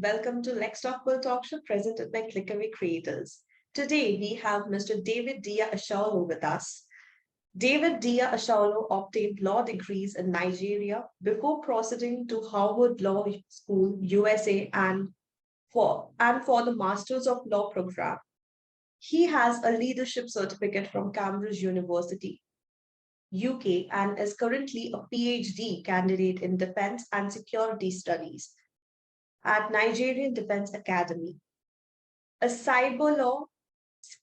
Welcome to LexTalk Talk Show presented by Clickaway Creators. Today we have Mr. Diya Ashaolu with us. Diya Ashaolu obtained law degrees in Nigeria before proceeding to Harvard Law School, USA, and for the Masters of Law program. He has a leadership certificate from Cambridge University, UK, and is currently a PhD candidate in Defence and Security Studies at Nigerian Defence Academy. A cyber law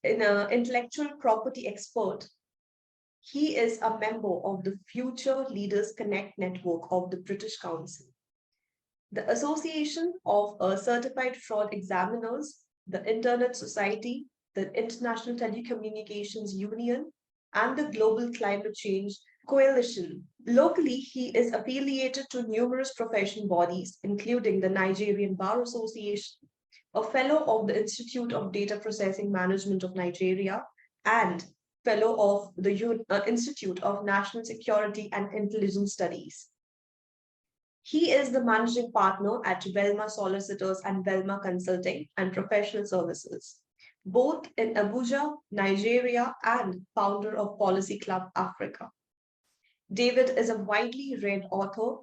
intellectual property expert, he is a member of the Future Leaders Connect network of the British Council, the Association of Certified Fraud Examiners, the Internet Society, the International Telecommunications Union, and the Global Climate Change Coalition. Locally, he is affiliated to numerous profession bodies, including the Nigerian Bar Association, a fellow of the Institute of Data Processing Management of Nigeria, and fellow of the Institute of National Security and Intelligence Studies. He is the managing partner at Velma Solicitors and Velma Consulting and Professional Services, both in Abuja, Nigeria, and founder of Policy Club Africa. David is a widely read author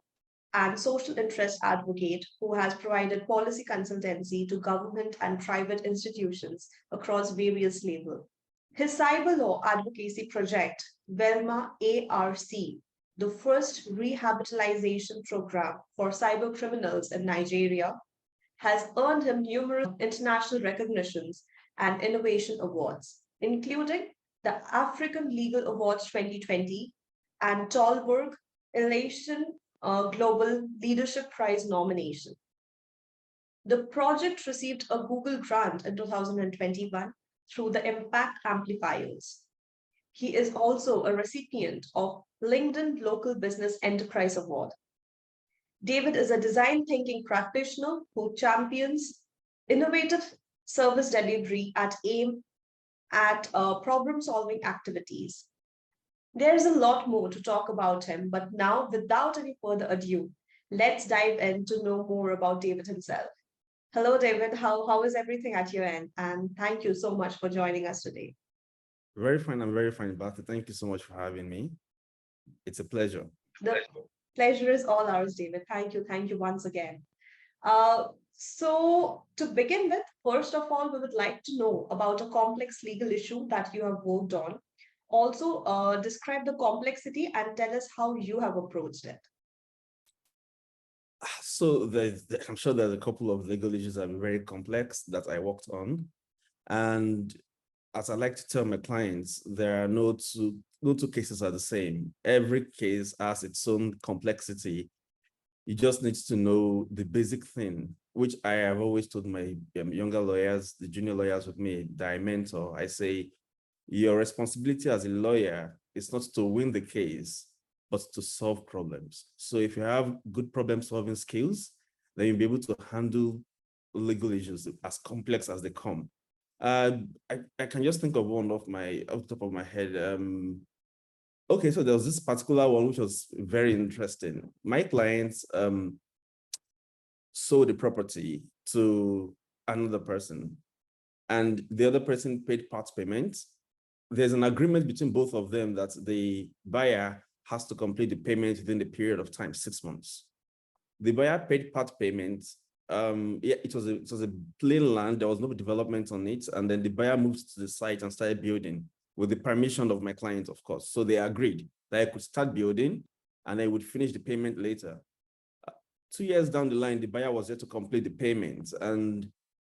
and social interest advocate who has provided policy consultancy to government and private institutions across various levels. His cyber law advocacy project, Velma ARC, the first rehabilitation program for cyber criminals in Nigeria, has earned him numerous international recognitions and innovation awards, including the African Legal Awards 2020 and Tolberg Elation Global Leadership Prize nomination. The project received a Google grant in 2021 through the Impact Amplifiers. He is also a recipient of LinkedIn Local Business Enterprise Award. David is a design thinking practitioner who champions innovative service delivery aimed at problem-solving activities. There's a lot more to talk about him, but now, without any further ado, let's dive in to know more about David himself. Hello, David. How is everything at your end? And thank you so much for joining us today. Very fine. I'm very fine, Bharti. Thank you so much for having me. It's a pleasure. The pleasure is all ours, David. Thank you. Thank you once again. So to begin with, first of all, we would like to know about a complex legal issue that you have worked on. Also, describe the complexity and tell us how you have approached it. So I'm sure there's a couple of legal issues that are very complex that I worked on. And as I like to tell my clients, there are no two cases are the same. Every case has its own complexity. You just need to know the basic thing, which I have always told my younger lawyers, the junior lawyers with me, that I mentor. I say, your responsibility as a lawyer is not to win the case, but to solve problems. So if you have good problem-solving skills, then you'll be able to handle legal issues as complex as they come. I can just think of one off the top of my head. Okay, so there was this particular one which was very interesting. My clients sold the property to another person, and the other person paid part payment. There's an agreement between both of them that the buyer has to complete the payment within the period of time, 6 months. The buyer paid part payment. It was a plain land. There was no development on it. And then the buyer moved to the site and started building with the permission of my client, of course. So they agreed that I could start building and I would finish the payment later. 2 years down the line, the buyer was yet to complete the payment, and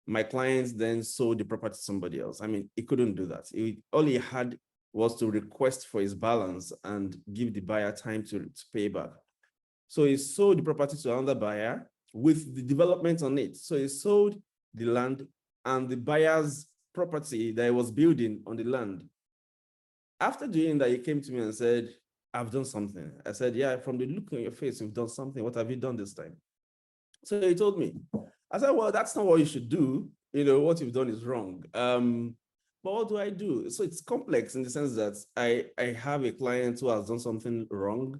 my client then sold the property to somebody else. I mean, he couldn't do that. All he had was to request for his balance and give the buyer time to pay back. So he sold the property to another buyer with the development on it. So he sold the land and the buyer's property that he was building on the land. After doing that, he came to me and said, I've done something. I said, yeah, from the look on your face, you've done something. What have you done this time? So he told me. I said, well, that's not what you should do. You know, what you've done is wrong. But what do I do? So it's complex in the sense that I have a client who has done something wrong,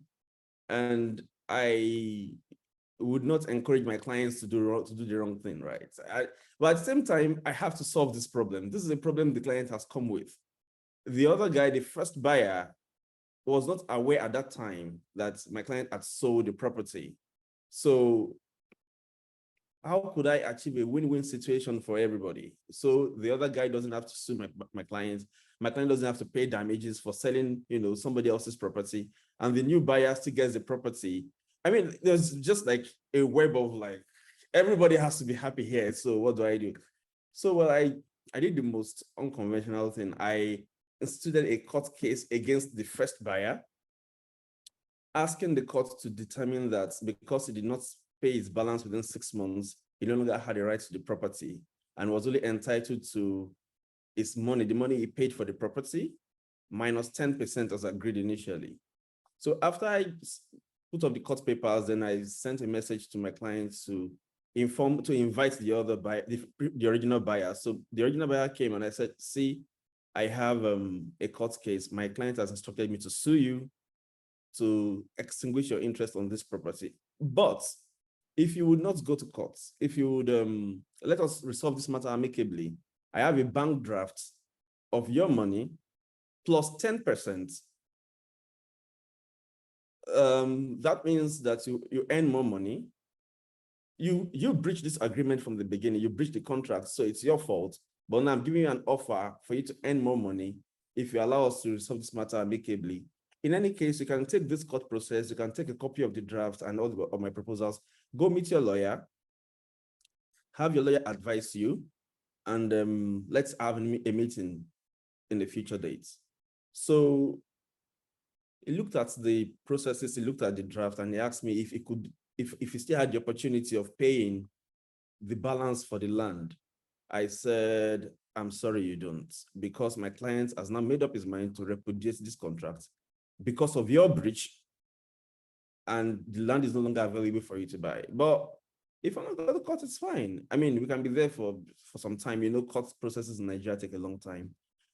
and I would not encourage my clients to do the wrong thing, right? But at the same time, I have to solve this problem. This is a problem the client has come with. The other guy, the first buyer, was not aware at that time that my client had sold the property. So how could I achieve a win-win situation for everybody? So the other guy doesn't have to sue my client. My client doesn't have to pay damages for selling, somebody else's property, and the new buyer still gets the property. I mean, there's just like a web of like, everybody has to be happy here. So what do I do? So well, I did the most unconventional thing. I instituted a court case against the first buyer, asking the court to determine that because he did not pay his balance within 6 months, he no longer had a right to the property and was only entitled to his money, the money he paid for the property, minus 10% as agreed initially. So after I put up the court papers, then I sent a message to my clients to invite the other buyer, the original buyer. So the original buyer came and I said, see, I have a court case. My client has instructed me to sue you to extinguish your interest on this property. But if you would not go to court, if you would let us resolve this matter amicably, I have a bank draft of your money plus 10%. That means that you earn more money. You breached this agreement from the beginning, you breached the contract, so it's your fault. But now I'm giving you an offer for you to earn more money if you allow us to resolve this matter amicably. In any case, you can take this court process, you can take a copy of the draft and all of my proposals, go meet your lawyer, have your lawyer advise you, and let's have a meeting in the future dates. So he looked at the processes, he looked at the draft, and he asked me if he still had the opportunity of paying the balance for the land. I said, I'm sorry, you don't, because my client has now made up his mind to repudiate this contract because of your breach, and the land is no longer available for you to buy. But if I'm not going to court, it's fine. I mean, we can be there for some time. Court processes in Nigeria take a long time.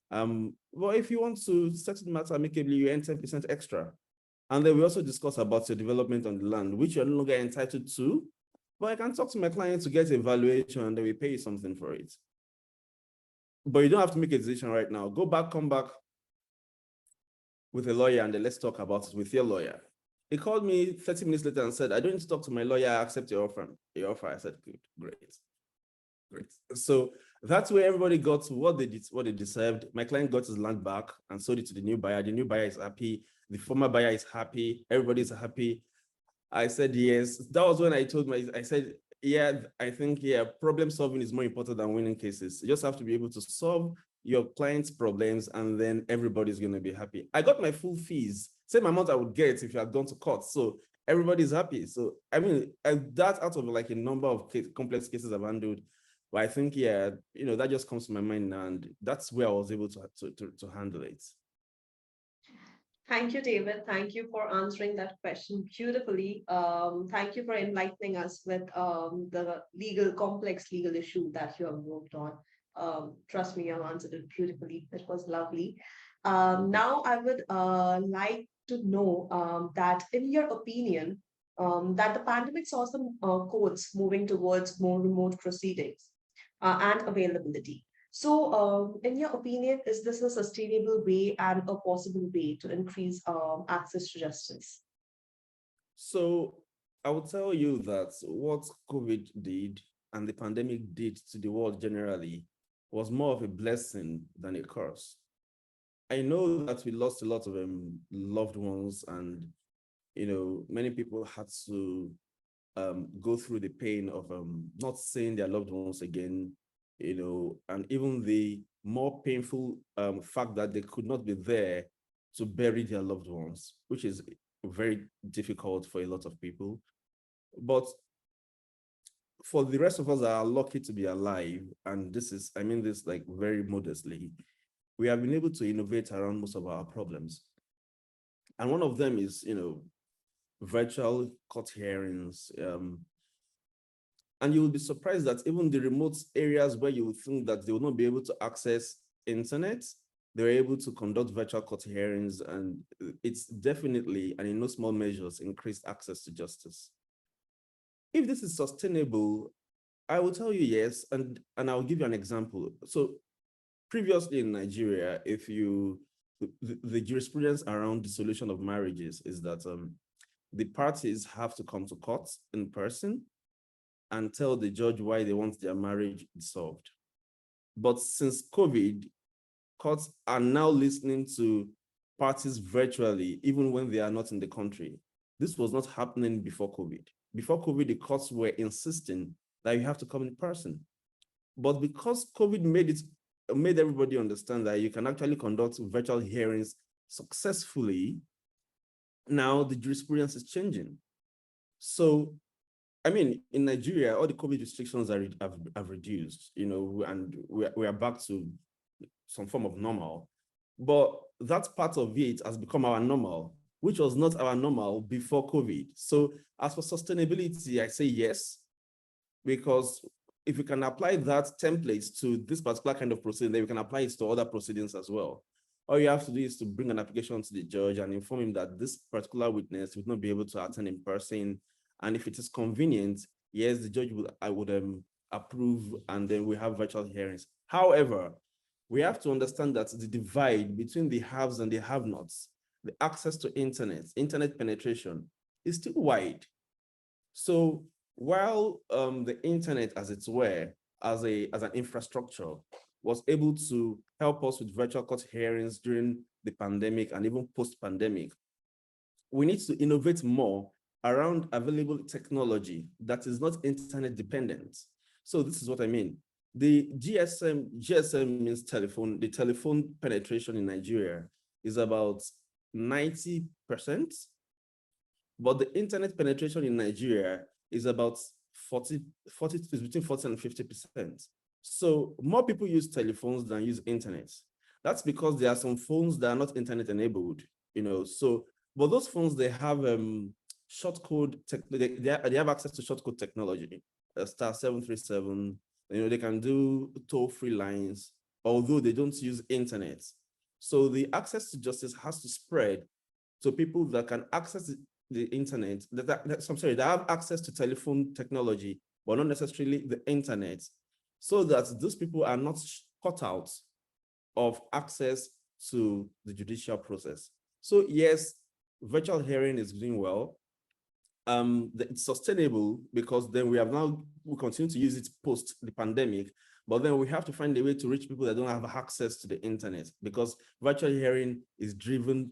But if you want to settle the matter amicably, you earn 10% extra. And then we also discuss about your development on the land, which you're no longer entitled to. But I can talk to my client to get a valuation and then we pay you something for it. But you don't have to make a decision right now. Go back, come back with a lawyer, and then let's talk about it with your lawyer. He called me 30 minutes later and said, I don't need to talk to my lawyer, I accept your offer. I said, good, great. So that's where everybody got what they deserved. My client got his land back and sold it to the new buyer. The new buyer is happy. The former buyer is happy. Everybody's happy. I said, yes. That was when I said, yeah, I think, problem solving is more important than winning cases. You just have to be able to solve your client's problems and then everybody's going to be happy. I got my full fees, same amount I would get if you had gone to court. So everybody's happy. So, I mean, that out of like a number of complex cases I've handled, but I think, that just comes to my mind now, and that's where I was able to handle it. Thank you, David. Thank you for answering that question beautifully. Thank you for enlightening us with the complex legal issue that you have worked on. Trust me, you have answered it beautifully. It was lovely. Now, I would like to know that, in your opinion, that the pandemic saw some courts moving towards more remote proceedings and availability. So, in your opinion, is this a sustainable way and a possible way to increase access to justice? So, I will tell you that what COVID did and the pandemic did to the world generally was more of a blessing than a curse. I know that we lost a lot of loved ones, and many people had to go through the pain of not seeing their loved ones again, and even the more painful fact that they could not be there to bury their loved ones, which is very difficult for a lot of people. But for the rest of us that are lucky to be alive, and I mean this like very modestly, we have been able to innovate around most of our problems. And one of them is, virtual court hearings. And you will be surprised that even the remote areas where you would think that they will not be able to access internet, they're able to conduct virtual court hearings, and it's definitely, and in no small measures, increased access to justice. If this is sustainable, I will tell you yes, and I'll give you an example. So previously in Nigeria, the jurisprudence around dissolution of marriages is that the parties have to come to court in person and tell the judge why they want their marriage dissolved. But since COVID, courts are now listening to parties virtually, even when they are not in the country. This was not happening before COVID. Before COVID, the courts were insisting that you have to come in person. But because COVID made everybody understand that you can actually conduct virtual hearings successfully, now the jurisprudence is changing. So, I mean, in Nigeria, all the COVID restrictions have reduced, and we are back to some form of normal. But that part of it has become our normal, which was not our normal before COVID. So as for sustainability, I say yes, because if we can apply that template to this particular kind of proceeding, then we can apply it to other proceedings as well. All you have to do is to bring an application to the judge and inform him that this particular witness would not be able to attend in person. And if it is convenient, yes, the judge would approve, and then we have virtual hearings. However, we have to understand that the divide between the haves and the have-nots, the access to internet penetration is still wide. So while the internet, as it were, as an infrastructure, was able to help us with virtual court hearings during the pandemic and even post-pandemic, we need to innovate more around available technology that is not internet dependent. So this is what I mean. The GSM means telephone. The telephone penetration in Nigeria is about 90%, but the internet penetration in Nigeria is about 40, is between 40 and 50%. So more people use telephones than use internet. That's because there are some phones that are not internet enabled, so, but those phones, they have short code, they have access to short code technology, star 737, they can do toll-free lines, although they don't use internet. So the access to justice has to spread to people that can access the internet, that have access to telephone technology, but not necessarily the internet, so that those people are not cut out of access to the judicial process. So yes, virtual hearing is doing well. It's sustainable because then we continue to use it post the pandemic, but then we have to find a way to reach people that don't have access to the internet, because virtual hearing is driven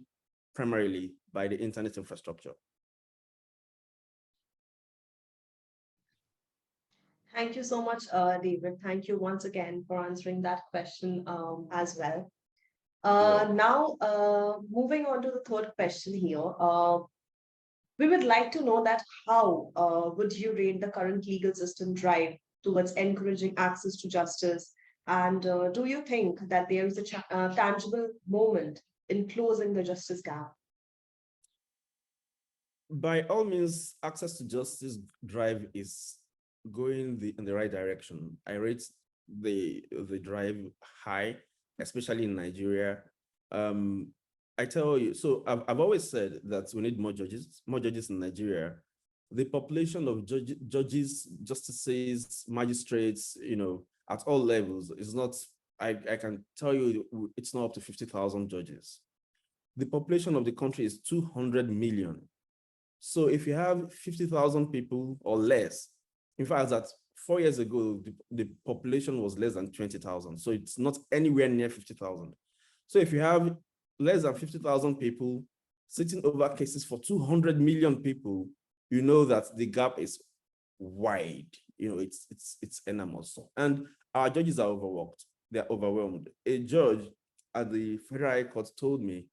primarily by the internet infrastructure. Thank you so much, David. Thank you once again for answering that question as well. Now, moving on to the third question here. We would like to know that how would you rate the current legal system drive towards encouraging access to justice? And do you think that there is a tangible moment in closing the justice gap? By all means, access to justice drive is going in the right direction. I rate the drive high, especially in Nigeria. I tell you, so I've always said that we need more judges in Nigeria. The population of judges, justices, magistrates, at all levels is not, I can tell you, it's not up to 50,000 judges. The population of the country is 200 million. So if you have 50,000 people or less, in fact, that 4 years ago, the population was less than 20,000. So it's not anywhere near 50,000. So if you have less than 50,000 people sitting over cases for 200 million people, you know that the gap is wide. It's enormous. And our judges are overworked. They're overwhelmed. A judge at the Federal High Court told me,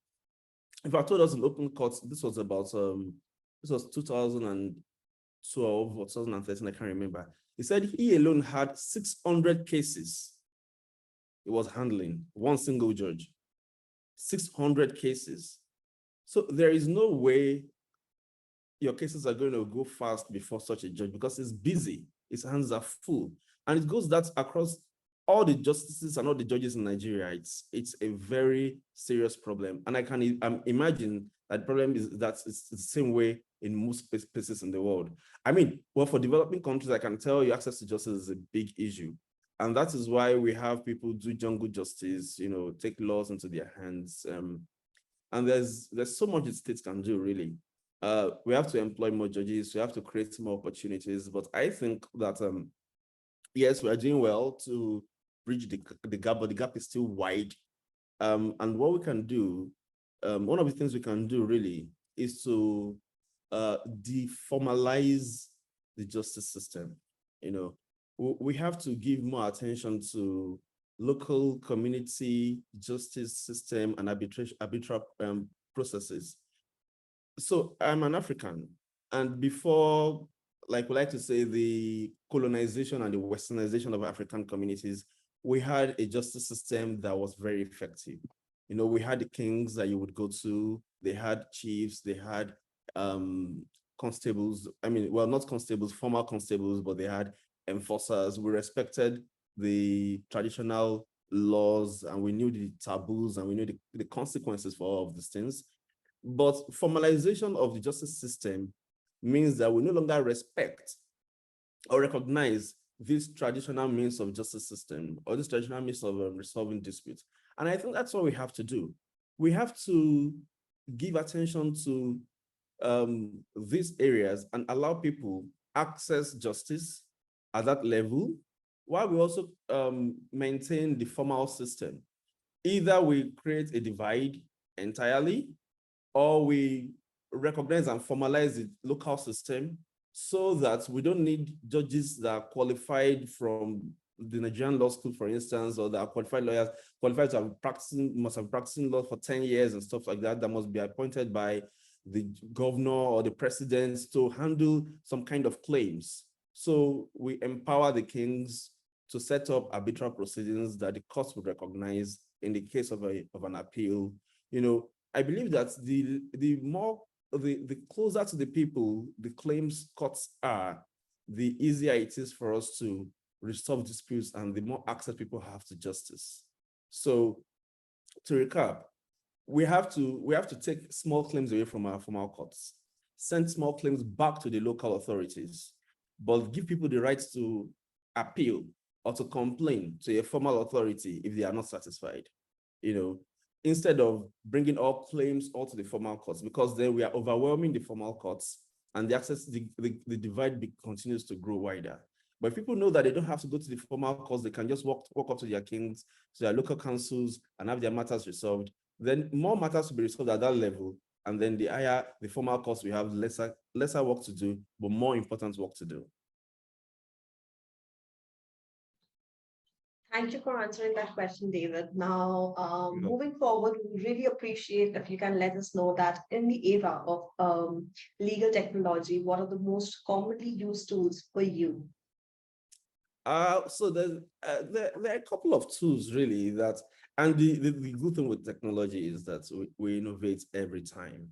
if I told us in open court, this was about, this was 2012 or 2013, I can't remember. He said he alone had 600 cases he was handling, one single judge. 600 cases. So there is no way your cases are going to go fast before such a judge, because it's busy, his hands are full. And it goes that across all the justices and all the judges in Nigeria. It's a very serious problem. And I can imagine that the problem is that it's the same way in most places in the world. I mean, well, for developing countries, I can tell you access to justice is a big issue. And that is why we have people do jungle justice, take laws into their hands. And there's so much the states can do, really. We have to employ more judges, we have to create more opportunities. But I think that, yes, we are doing well to bridge the gap, but the gap is still wide. And what we can do, one of the things we can do really is to deformalize the justice system. We have to give more attention to local community justice system and arbitral processes. So I'm an African, and before, like we like to say, the colonization and the westernization of African communities, we had a justice system that was very effective. We had the kings that you would go to, they had chiefs, they had constables. I mean, well, not constables, formal constables, but they had enforcers. We respected the traditional laws, and we knew the taboos, and we knew the consequences for all of these things. But formalization of the justice system means that we no longer respect or recognize this traditional means of justice system, or this traditional means of resolving disputes. And I think that's what we have to do. We have to give attention to these areas and allow people access justice at that level, while we also maintain the formal system. Either we create a divide entirely, or we recognize and formalize the local system so that we don't need judges that are qualified from the Nigerian law school, for instance, or that are qualified lawyers, qualified to must have practicing law for 10 years and stuff like that, that must be appointed by the governor or the president to handle some kind of claims. So we empower the kings to set up arbitral proceedings that the courts would recognize in the case of an appeal. I believe that the closer to the people the claims courts are, the easier it is for us to resolve disputes and the more access people have to justice. So to recap, we have to take small claims away from our courts, send small claims back to the local authorities, but give people the right to appeal or to complain to a formal authority if they are not satisfied, instead of bringing all claims all to the formal courts, because then we are overwhelming the formal courts and the divide continues to grow wider. But if people know that they don't have to go to the formal courts, they can just walk up to their kings, to their local councils, and have their matters resolved, then more matters will be resolved at that level. And then the higher the formal courts, we have lesser work to do, but more important work to do. Thank you for answering that question, David. Now, moving forward, we really appreciate if you can let us know that in the era of legal technology, what are the most commonly used tools for you? So there are a couple of tools really and the good thing with technology is that we innovate every time.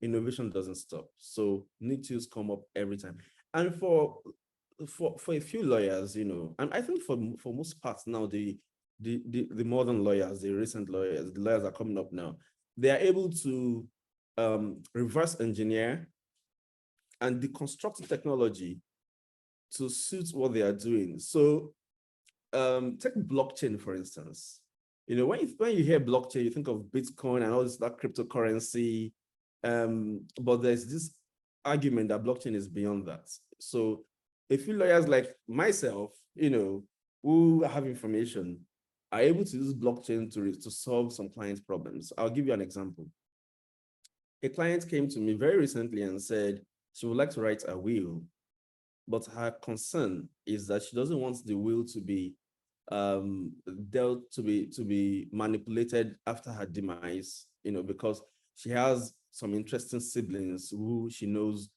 Innovation doesn't stop. So new tools come up every time. And for a few lawyers, and I think for most parts now, the modern lawyers, the recent lawyers, the lawyers are coming up now, they are able to reverse engineer and deconstruct technology to suit what they are doing. So take blockchain, for instance. When you hear blockchain, you think of Bitcoin and all this, that cryptocurrency, but there's this argument that blockchain is beyond that. So a few lawyers like myself, who have information, are able to use blockchain to solve some clients' problems. I'll give you an example. A client came to me very recently and said she would like to write a will, but her concern is that she doesn't want the will to be to be manipulated after her demise, because she has some interesting siblings who she knows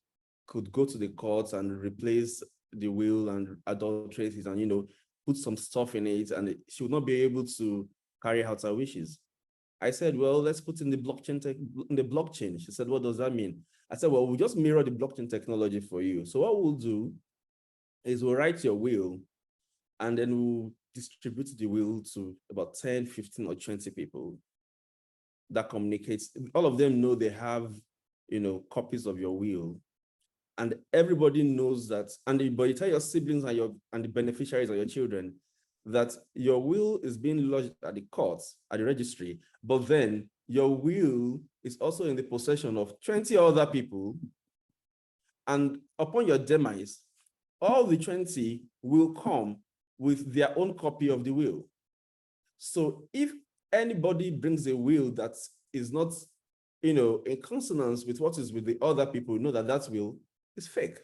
could go to the courts and replace the will and adulterate it and, put some stuff in it, and she would not be able to carry out her wishes. I said, well, let's put in the blockchain. She said, what does that mean? I said, well, we'll just mirror the blockchain technology for you. So what we'll do is we'll write your will, and then we'll distribute the will to about 10, 15, or 20 people that communicates. All of them know they have, copies of your will. and everybody knows that, but you tell your siblings and the beneficiaries or your children that your will is being lodged at the courts, at the registry, but then your will is also in the possession of 20 other people, and upon your demise, all the 20 will come with their own copy of the will. So if anybody brings a will that is not, in consonance with what is with the other people, know that that will is fake.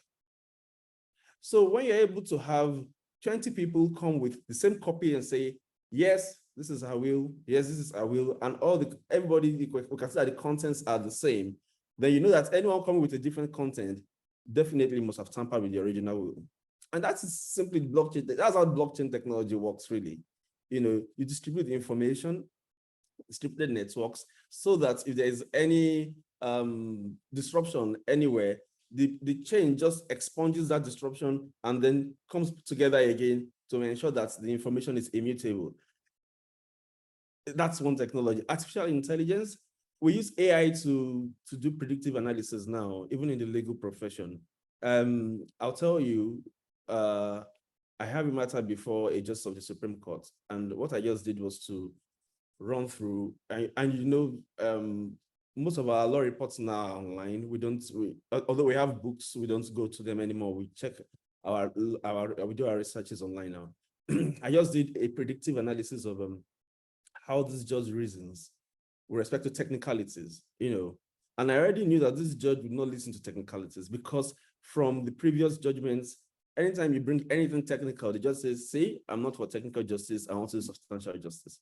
So when you're able to have 20 people come with the same copy and say, yes, this is our will, yes, this is our will, and everybody, we can see that the contents are the same, then you know that anyone coming with a different content definitely must have tampered with the original will. And that's simply blockchain. That's how blockchain technology works, really. You distribute the information, distributed networks, so that if there is any disruption anywhere, the chain just expunges that disruption and then comes together again to ensure that the information is immutable. That's one technology. Artificial intelligence, we use AI to do predictive analysis now, even in the legal profession. I'll tell you, I have a matter before a justice of the Supreme Court, and what I just did was to run through, and most of our law reports now are online. Although we have books, we don't go to them anymore. We check we do our researches online now. I just did a predictive analysis of how this judge reasons with respect to technicalities, and I already knew that this judge would not listen to technicalities, because from the previous judgments, anytime you bring anything technical, the judge says, see, I'm not for technical justice, I want to do substantial justice.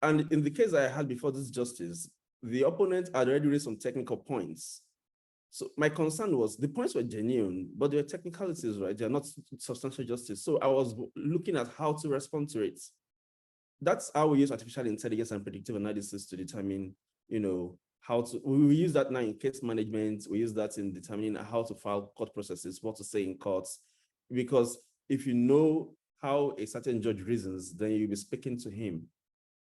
And in the case I had before this justice, the opponent had already raised some technical points. So my concern was the points were genuine, but they were technicalities, right? They're not substantial justice. So I was looking at how to respond to it. That's how we use artificial intelligence and predictive analysis to determine, how to, we use that now in case management, we use that in determining how to file court processes, what to say in courts, because if you know how a certain judge reasons, then you'll be speaking to him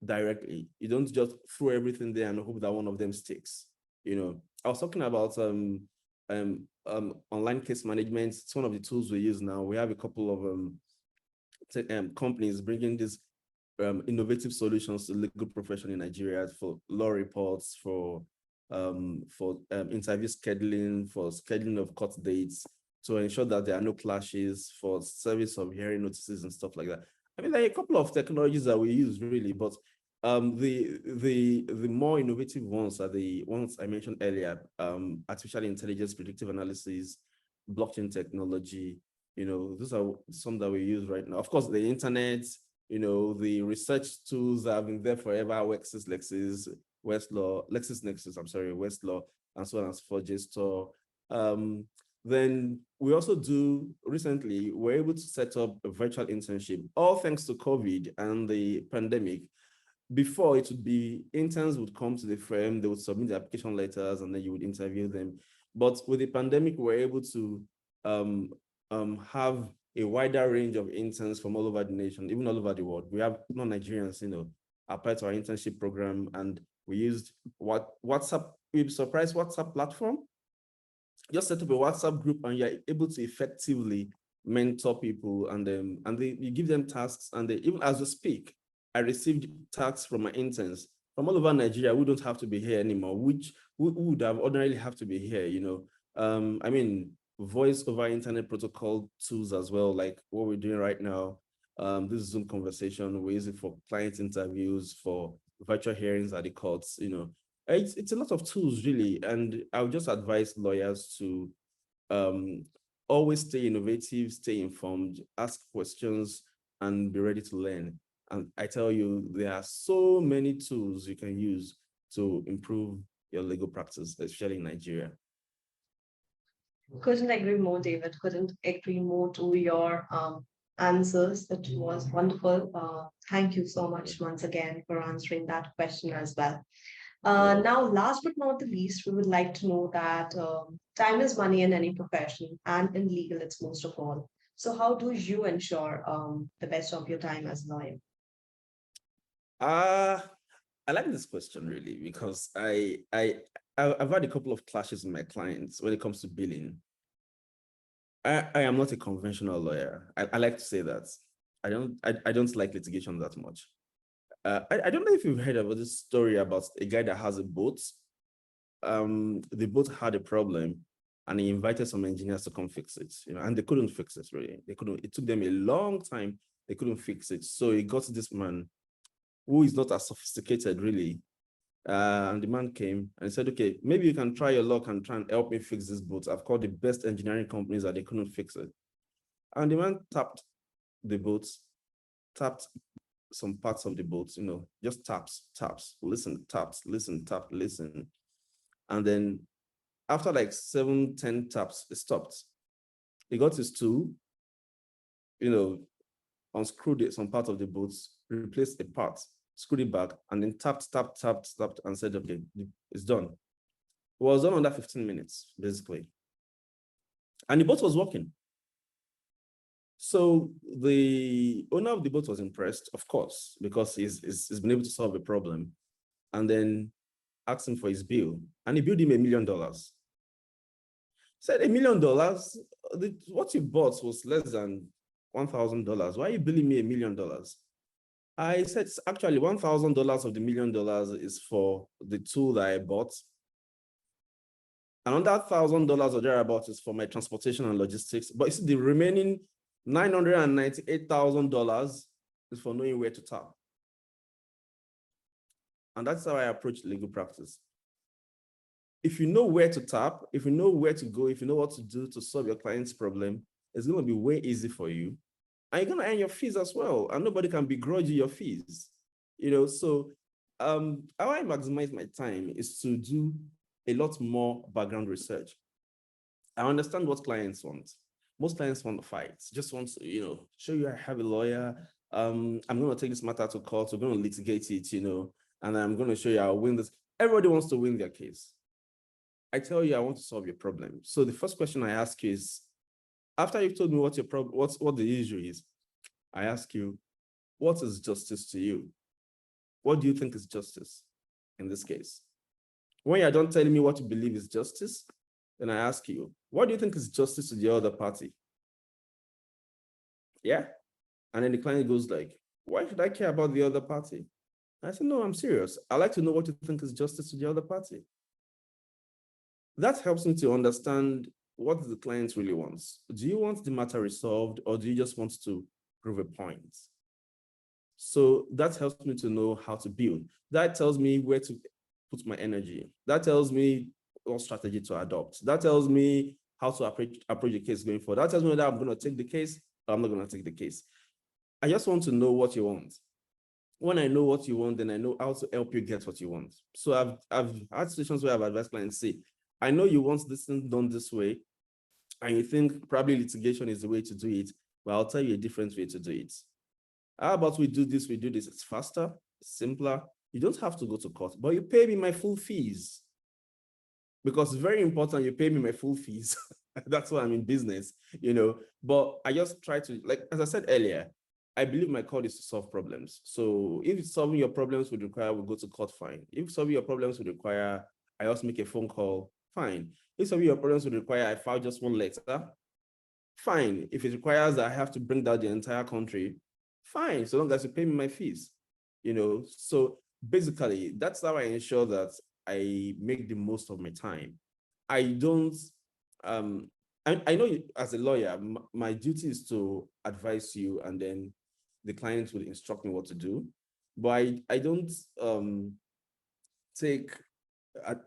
directly. You don't just throw everything there and hope that one of them sticks. I was talking about online case management. It's one of the tools we use now. We have a couple of companies bringing these innovative solutions to the legal profession in Nigeria for law reports, for interview scheduling, for scheduling of court dates, to ensure that there are no clashes, for service of hearing notices and stuff like that. I mean, there are a couple of technologies that we use, really, but the more innovative ones are the ones I mentioned earlier: artificial intelligence, predictive analysis, blockchain technology. Those are some that we use right now. Of course, the internet. The research tools that have been there forever: LexTalk, Westlaw, LexisNexis, Westlaw, and so on and so forth, JSTOR. Then we also recently, we're able to set up a virtual internship, all thanks to COVID and the pandemic. Before, it would be interns would come to the firm, they would submit the application letters, and then you would interview them. But with the pandemic, we're able to have a wider range of interns from all over the nation, even all over the world. We have non-Nigerians, apply to our internship program, and we used WhatsApp. We'd be surprised, WhatsApp platform. Just set up a WhatsApp group, and you're able to effectively mentor people, and you give them tasks, and even as we speak, I received tasks from my interns from all over Nigeria who don't have to be here anymore, who would have ordinarily have to be here. I mean, voice over internet protocol tools as well, like what we're doing right now. This Zoom conversation, we use it for client interviews, for virtual hearings at the courts. It's a lot of tools, really, and I would just advise lawyers to always stay innovative, stay informed, ask questions, and be ready to learn. And I tell you, there are so many tools you can use to improve your legal practice, especially in Nigeria. Couldn't agree more, David. Couldn't agree more to your answers. That was wonderful. Thank you so much once again for answering that question as well. Now, last but not the least, we would like to know that time is money in any profession, and in legal, it's most of all. So how do you ensure the best of your time as a lawyer? I like this question, really, because I've had a couple of clashes with my clients when it comes to billing. I am not a conventional lawyer. I like to say that. I don't like litigation that much. I don't know if you've heard about this story about a guy that has a boat. The boat had a problem and he invited some engineers to come fix it, and they couldn't fix it really. They couldn't, it took them a long time. They couldn't fix it. So he got this man who is not as sophisticated really. And the man came and said, okay, maybe you can try your luck and try and help me fix this boat. I've called the best engineering companies that they couldn't fix it. And the man tapped the boat, tapped some parts of the boat, just taps, listen, taps, listen, tap, listen. And then after like 7, 10 taps, it stopped. He got his tool, unscrewed some part of the boat, replaced a part, screwed it back, and then tapped, and said, okay, it's done. It was done under 15 minutes, basically. And the boat was working. So the owner of the boat was impressed, of course, because he's been able to solve a problem, and then asked him for his bill, and he billed him $1 million. Said $1 million, what you bought was less than $1,000. Why are you billing me $1 million? I said, actually, $1,000 of the $1 million is for the tool that I bought. And $1,000 or thereabouts is for my transportation and logistics. But you see, the remaining $998,000 is for knowing where to tap. And that's how I approach legal practice. If you know where to tap, if you know where to go, if you know what to do to solve your client's problem, it's going to be way easy for you. And you're going to earn your fees as well. And nobody can begrudge you your fees. So how I maximize my time is to do a lot more background research. I understand what clients want. Most clients want to fight, just want to, show you I have a lawyer. I'm going to take this matter to court. We're going to litigate it, and I'm going to show you I'll win this. Everybody wants to win their case. I tell you, I want to solve your problem. So the first question I ask you is, after you've told me what your problem, what the issue is, I ask you, what is justice to you? What do you think is justice in this case? When you're done telling me what you believe is justice, then I ask you, what do you think is justice to the other party? Yeah. And then the client goes like, why should I care about the other party? I said, no, I'm serious. I like to know what you think is justice to the other party. That helps me to understand what the client really wants. Do you want the matter resolved, or do you just want to prove a point? So that helps me to know how to build. That tells me where to put my energy. That tells me what strategy to adopt. That tells me how to approach the case going forward. That tells me whether I'm going to take the case or I'm not going to take the case. I just want to know what you want. When I know what you want, then I know how to help you get what you want. So I've had situations where I've advised clients say, I know you want this thing done this way, and you think probably litigation is the way to do it, but I'll tell you a different way to do it. How about we do this, it's faster, it's simpler. You don't have to go to court, but you pay me my full fees. Because it's very important you pay me my full fees. That's why I'm in business, but I just try to, like, as I said earlier, I believe my call is to solve problems. So if solving your problems would require we go to court, fine. If solving your problems would require I also make a phone call, fine. If solving your problems would require I file just one letter, fine. If it requires that I have to bring down the entire country, fine, so long as you pay me my fees. So basically, that's how I ensure that I make the most of my time. I don't, I know as a lawyer, my duty is to advise you, and then the client will instruct me what to do. But I don't take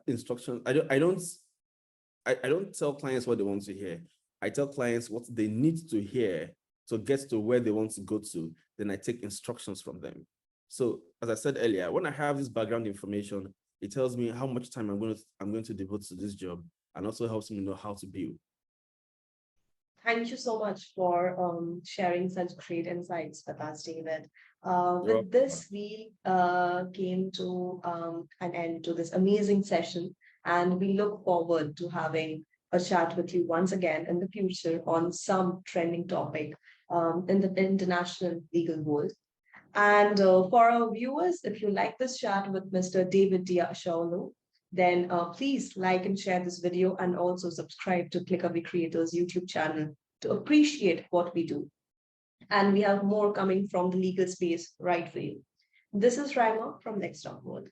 instruction. I don't tell clients what they want to hear. I tell clients what they need to hear to get to where they want to go to. Then I take instructions from them. So as I said earlier, when I have this background information, it tells me how much time I'm going to devote to this job, and also helps me know how to build. Thank you so much for sharing such great insights with us, David. With this, we came to an end to this amazing session, and we look forward to having a chat with you once again in the future on some trending topic in the international legal world. And for our viewers, if you like this chat with Mr. David Diya Ashaolu, then please like and share this video, and also subscribe to ClickAway Creators YouTube channel to appreciate what we do. And we have more coming from the legal space right for you. This is Raima from LexTalk World.